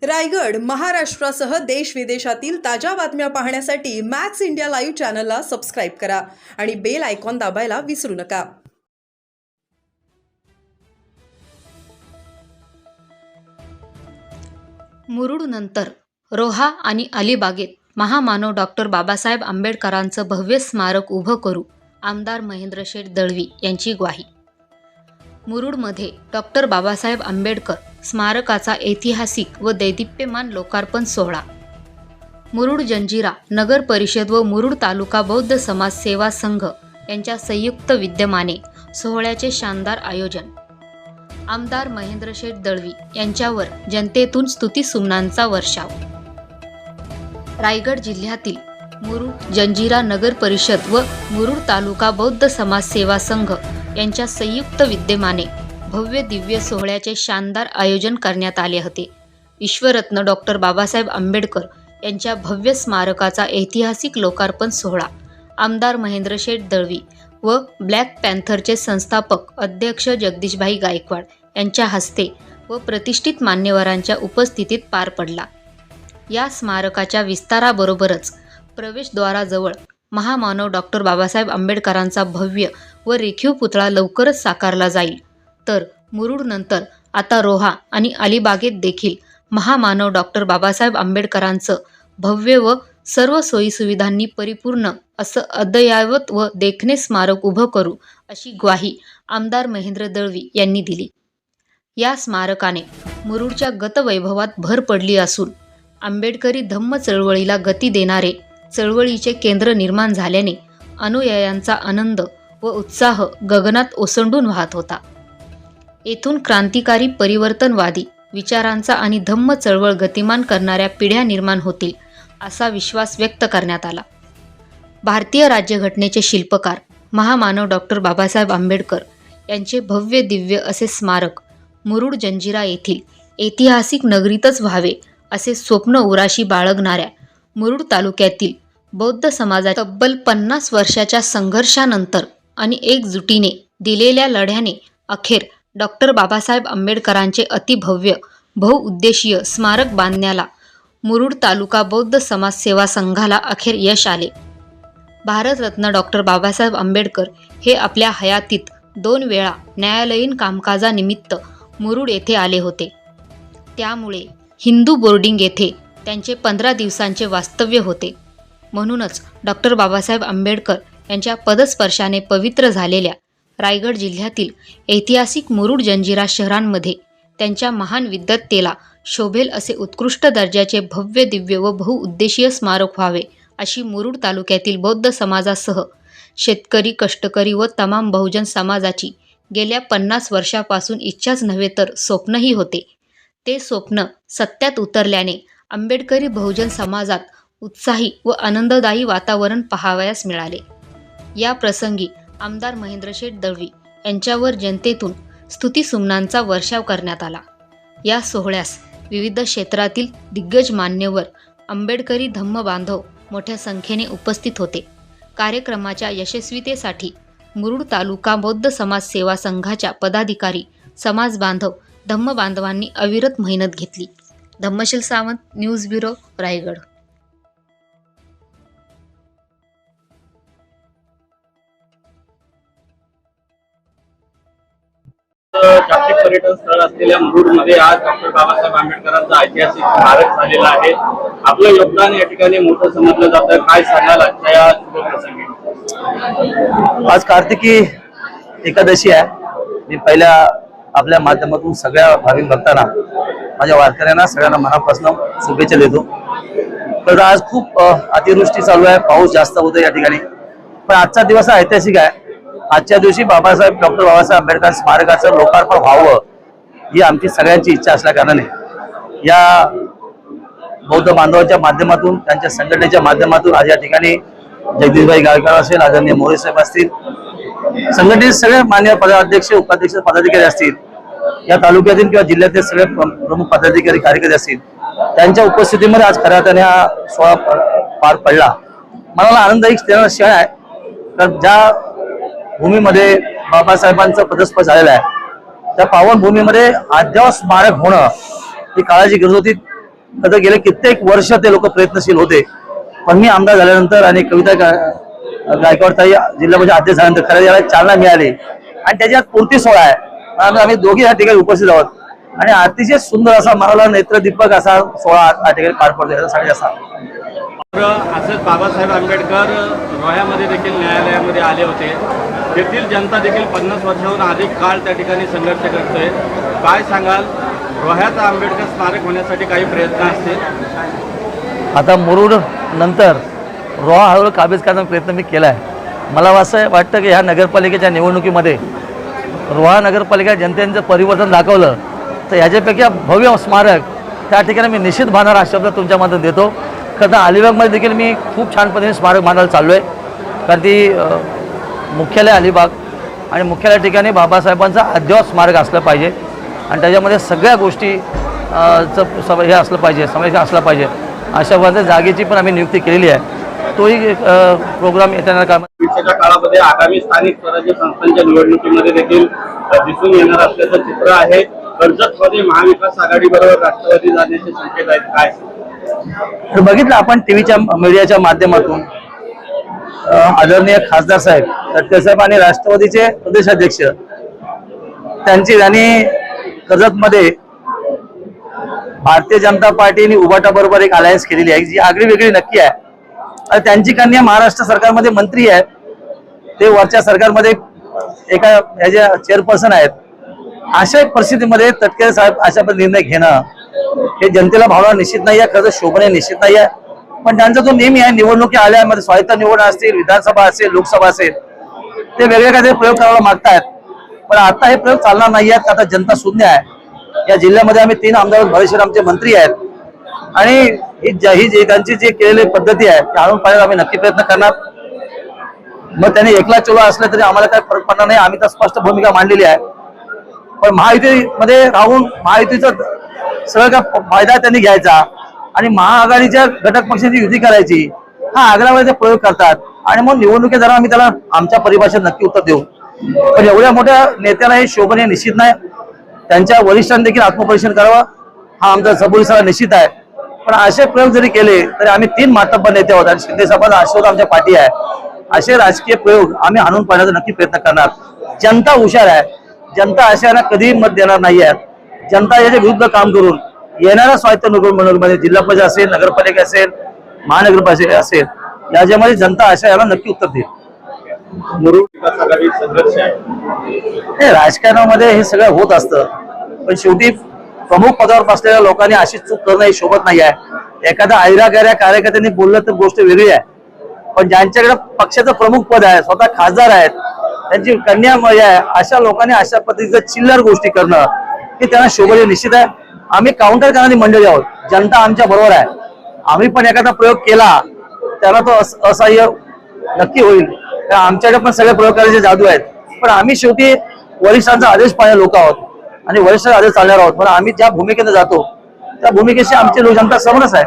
रायगड महाराष्ट्रासह देश विदेशातील ताज्या बातम्या पाहण्यासाठी मॅक्स इंडिया लाईव्ह चॅनलला सबस्क्राईब करा आणि बेल आयकॉन दाबायला विसरू नका। मुरुड नंतर रोहा आणि अलिबागेत महामानव डॉक्टर बाबासाहेब आंबेडकरांचं भव्य स्मारक उभं करू, आमदार महेंद्र शेठ दळवी यांची ग्वाही। मुरुडमध्ये डॉक्टर बाबासाहेब आंबेडकर स्मारकाचा ऐतिहासिक व दैदिप्यमान लोकार्पण सोहळा। मुरुड जंजिरा नगर परिषद व मुरुड तालुका बौद्ध समाज सेवा संघ यांच्या संयुक्त विद्यमाने सोहळ्याचे शानदार आयोजन। आमदार महेंद्र शेठ दळवी यांच्यावर जनतेतून स्तुतिसुमनांचा वर्षाव। रायगड जिल्ह्यातील मुरुड जंजिरा नगर परिषद व मुरुड तालुका बौद्ध समाज सेवा संघ यांच्या संयुक्त विद्यमाने भव्य दिव्य सोहळ्याचे शानदार आयोजन करण्यात आले होते। विश्वरत्न डॉक्टर बाबासाहेब आंबेडकर यांच्या भव्य स्मारकाचा ऐतिहासिक लोकार्पण सोहळा आमदार महेंद्र शेठ दळवी व ब्लॅक पॅन्थरचे संस्थापक अध्यक्ष जगदीशभाई गायकवाड यांच्या हस्ते व प्रतिष्ठित मान्यवरांच्या उपस्थितीत पार पडला। या स्मारकाच्या विस्ताराबरोबरच प्रवेशद्वाराजवळ महामानव डॉक्टर बाबासाहेब आंबेडकरांचा भव्य व रेखीव पुतळा लवकरच साकारला जाईल। तर मुरुड नंतर आता रोहा आणि अलिबागेत देखील महामानव डॉक्टर बाबासाहेब आंबेडकरांचं भव्य व सर्व सोयीसुविधांनी परिपूर्ण असं अद्ययावत व देखणे स्मारक उभं करू, अशी ग्वाही आमदार महेंद्र दळवी यांनी दिली। या स्मारकाने मुरुडच्या गतवैभवात भर पडली असून आंबेडकरी धम्म चळवळीला गती देणारे चळवळीचे केंद्र निर्माण झाल्याने अनुयायांचा आनंद व उत्साह गगनात ओसंडून वाहत होता। येथून क्रांतिकारी परिवर्तनवादी विचारांचा आणि धम्म चळवळ गतिमान करणाऱ्या पिढ्या निर्माण होतील असा विश्वास व्यक्त करण्यात आला। भारतीय राज्यघटनेचे शिल्पकार महामानव डॉक्टर बाबासाहेब आंबेडकर यांचे भव्य दिव्य असे स्मारक मुरुड जंजिरा येथील ऐतिहासिक नगरीतच व्हावे असे स्वप्न उराशी बाळगणाऱ्या मुरुड तालुक्यातील बौद्ध समाजाच्या तब्बल 50 वर्षाच्या संघर्षानंतर आणि एकजुटीने दिलेल्या लढ्याने अखेर डॉक्टर बाबासाहेब आंबेडकरांचे अतिभव्य बहुउद्देशीय स्मारक बांधण्याला मुरुड तालुका बौद्ध समाज सेवा संघाला अखेर यश आले। भारतरत्न डॉक्टर बाबासाहेब आंबेडकर हे आपल्या हयातीत 2 वेळा न्यायालयीन कामकाजानिमित्त मुरुड येथे आले होते। त्यामुळे हिंदू बोर्डिंग येथे त्यांचे 15 दिवसांचे वास्तव्य होते। म्हणूनच डॉक्टर बाबासाहेब आंबेडकर यांच्या पदस्पर्शाने पवित्र झालेल्या रायगड जिल्ह्यातील ऐतिहासिक मुरुड जंजिरा शहरांमध्ये त्यांच्या महान विद्वत्तेला शोभेल असे उत्कृष्ट दर्जाचे भव्य दिव्य व बहुउद्देशीय स्मारक व्हावे, अशी मुरुड तालुक्यातील बौद्ध समाजासह शेतकरी, कष्टकरी व तमाम बहुजन समाजाची गेल्या 50 वर्षापासून इच्छाच नव्हे तर स्वप्नही होते। ते स्वप्न सत्यात उतरल्याने आंबेडकरी बहुजन समाजात उत्साही व आनंददायी वातावरण पाहावयास मिळाले। या प्रसंगी आमदार महेंद्र शेठ दळवी यांच्यावर जनतेतून स्तुतिसुमनांचा वर्षाव करण्यात आला। या सोहळ्यास विविध क्षेत्रातील दिग्गज मान्यवर, आंबेडकरी धम्म बांधव मोठ्या संख्येने उपस्थित होते। कार्यक्रमाच्या यशस्वीतेसाठी मुरुड तालुका बौद्ध समाज सेवा संघाच्या पदाधिकारी, समाज बांधव, धम्म बांधवांनी अविरत मेहनत घेतली। Dhammasheel Sawant, news bureau, Raigad. जागतिक पर्यटन स्थळ असलेल्या मुरुडमध्ये आज डॉक्टर बाबासाहेब आंबेडकरांचा ऐतिहासिक स्मारक झालेला आहे। आपलं योगदान या ठिकाणी मोठं समजलं जातं। काय सांगाल आजच्या या शुभप्रसंगी? आज कार्तिकी एकादशी आहे। मी पहिल्या आपल्या माध्यमातून सगळ्या भाविक भक्तांना, माझ्या वारकऱ्यांना सगळ्यांना मनापासून शुभेच्छा देतो। तर आज खूप अतिवृष्टी चालू आहे, पाऊस जास्त होतो या ठिकाणी, पण आजचा दिवस हा ऐतिहासिक आहे। आजच्या दिवशी डॉक्टर बाबासाहेब आंबेडकर स्मारकाचं लोकार्पण व्हावं ही आमची सगळ्यांची इच्छा असल्या कारणाने या बौद्ध बांधवांच्या माध्यमातून, त्यांच्या संघटनेच्या माध्यमातून आज या ठिकाणी जगदीशभाई गायकवाड असेल, आदरणीय मोरे साहेब असतील, संघटनेचे सगळे मान्य पदाध्यक्ष, उपाध्यक्ष, पदाधिकारी असतील, या तालुक्यातील किंवा जिल्ह्यातील सगळे प्रमुख पदाधिकारी, कार्यकर्ते असतील, त्यांच्या उपस्थितीमध्ये आज खऱ्या अर्थाने हा सोहळा पार पडला। मला आनंददायी देणारा क्षण आहे, कारण ज्या भूमीमध्ये बाबासाहेबांचा पदस्पर्श झालेला आहे त्या पावन भूमीमध्ये अद्याप स्मारक होणं ही काळाची गरज होती। तर गेले कित्येक वर्ष ते लोक प्रयत्नशील होते. पण मी आमदार झाल्यानंतर आणि कविता गायकवाड ताई जिल्हा परिषद अध्यक्ष झाल्यानंतर खरं याला चालना मिळाली आणि त्याच्यात पूर्ती सोहळा आहे. आम्ही दोघे या ठिकाणी उपस्थित आहोत आणि अतिशय सुंदर असा मला नेत्रदीपक असा सोहळा या ठिकाणी पार पडतो सांगायचं असा. असंच बाबासाहेब आंबेडकर रोह्यामध्ये देखील न्यायालयामध्ये आले होते. तेथील जनता देखील 50 वर्षाहून अधिक काळ त्या ठिकाणी संघर्ष करतोय. काय सांगाल, रोह्याचा आंबेडकर स्मारक होण्यासाठी काही प्रयत्न असतील? आता मुरुड नंतर रोहा हळूहळू काबीज करण्याचा प्रयत्न मी केला आहे. मला असं वाटतं की ह्या नगरपालिकेच्या निवडणुकीमध्ये रोहा नगरपालिका जनतेचं परिवर्तन दाखवलं तर ह्याच्यापेक्षा भव्य स्मारक त्या ठिकाणी मी निश्चित बांधणार हा शब्द तुमच्या मधून देतो. खरं तर अलिबागमध्ये देखील मी खूप छान पद्धतीने स्मारक बांधायला चाललो आहे. कारण ती मुख्यालय अलिबाग आणि मुख्यालय ठिकाणी बाबासाहेबांचं अद्ययावत स्मारक असलं पाहिजे आणि त्याच्यामध्ये सगळ्या गोष्टी हे असलं पाहिजे, समावेश असला पाहिजे. अशा प्रकारच्या जागेची पण आम्ही नियुक्ती केलेली आहे. तोही प्रोग्राम येताना भविष्याच्या काळामध्ये आगामी स्थानिक स्वराज्य संस्थांच्या निवडणुकीमध्ये देखील दिसून येणार असल्याचं चित्र आहे. कर्जतमध्ये महाविकास आघाडीबरोबर राष्ट्रवादी जाण्याचे संकेत आहेत. काय तर बघितलं आपण टीव्हीच्या मीडियाच्या माध्यमातून आदरणीय खासदार साहेब तटकरे साहेब आणि राष्ट्रवादीचे प्रदेशाध्यक्ष त्यांनी कर्जतमध्ये भारतीय जनता पार्टीने उभाटा बरोबर एक अलायन्स केलेली आहे जी आगळी वेगळी नक्की आहे. आणि त्यांची कन्या महाराष्ट्र सरकारमध्ये मंत्री आहेत. ते वरच्या सरकारमध्ये एका ह्याच्या चेअरपर्सन आहेत. अशा परिस्थितीमध्ये तटकरे साहेब अशा निर्णय घेणं हे जनतेला भावना निश्चित नाही आहे, खरं शोभनीय निश्चित नाही आहे. पण त्यांचा जो नेहमी आहे निवडणुकी आल्यामध्ये स्वायत्त निवड असतील, विधानसभा असेल, लोकसभा असेल, ते वेगळे काहीतरी प्रयोग करायला मागतायत. पण आता हे प्रयोग चालणार नाही आहेत. आता जनता शून्य आहे. या जिल्ह्यामध्ये आम्ही 3 आमदार भविष्यात आमचे मंत्री आहेत आणि ही त्यांची जी केलेली पद्धती आहे ती आणून पाहिजे आम्ही नक्की प्रयत्न करणार. मग त्यांनी एकला चोला असलं तरी आम्हाला काही फरक पडणार नाही. आम्ही तर स्पष्ट भूमिका मांडलेली आहे. पण महायुतीमध्ये राहून महायुतीचा सगळं काय फायदा त्यांनी घ्यायचा आणि महाआघाडीच्या घटक पक्षांची युती करायची हा आग्रामध्ये प्रयोग करतात आणि मग निवडणुकीत जरा आम्ही त्याला आमच्या परिभाषेत नक्की उत्तर देऊ. पण एवढ्या मोठ्या नेत्याला हे शोभनीय निश्चित नाही. त्यांच्या वरिष्ठांनी देखील आत्मपरीक्षण करावं हा आमचा सबुरीचा निश्चित आहे. पण असे प्रयोग जरी केले तरी आम्ही 3 मातब्बर नेते आहोत आणि शिंदे साहेबांचा आशीर्वाद आमच्या पाठी आहे. असे राजकीय प्रयोग आम्ही आणून पाहण्याचा नक्की प्रयत्न करणार. जनता हुशार आहे. जनता अशांना कधीही मत देणार नाही आहे. जनता याच्या विरुद्ध काम करून येणाऱ्या स्वायत्त निवडणुकीमध्ये जिल्हा परिषद असेल, नगरपालिका असेल, महानगरपालिका असेल याच्यामध्ये जनता अशा याला नक्की उत्तर देईल. मुरुड विकास आघाडी संघर्ष आहे. राजकारणामध्ये हे सगळं होत असतं पण शेवटी प्रमुख पदावर बसलेल्या लोकांनी अशी चूक करणं ही शोभत नाही आहे. एखादा ऐरागैऱ्या कार्यकर्त्यांनी बोललं तर गोष्ट वेगळी आहे. पण ज्यांच्याकडे पक्षाचं प्रमुख पद आहे, स्वतः खासदार आहेत, त्यांची कन्या आहे, अशा लोकांनी अशा पद्धतीचं चिल्लर गोष्टी करणं हे त्यांना शोभनीय निश्चित आहे. आम्ही काउंटर करणारी मंडळी आहोत. जनता आमच्या बरोबर आहे. आम्ही पण एखादा प्रयोग केला त्याला तो असह्य नक्की होईल. आमच्याकडे पण सगळे प्रयोग करायचे जादू आहेत. पण आम्ही शेवटी वरिष्ठांचा आदेश पाळणारे लोक आहोत आणि वरिष्ठ आदेश चालणार आहोत. पण आम्ही ज्या भूमिकेने जातो त्या भूमिकेशी आमची जनता समरस आहे.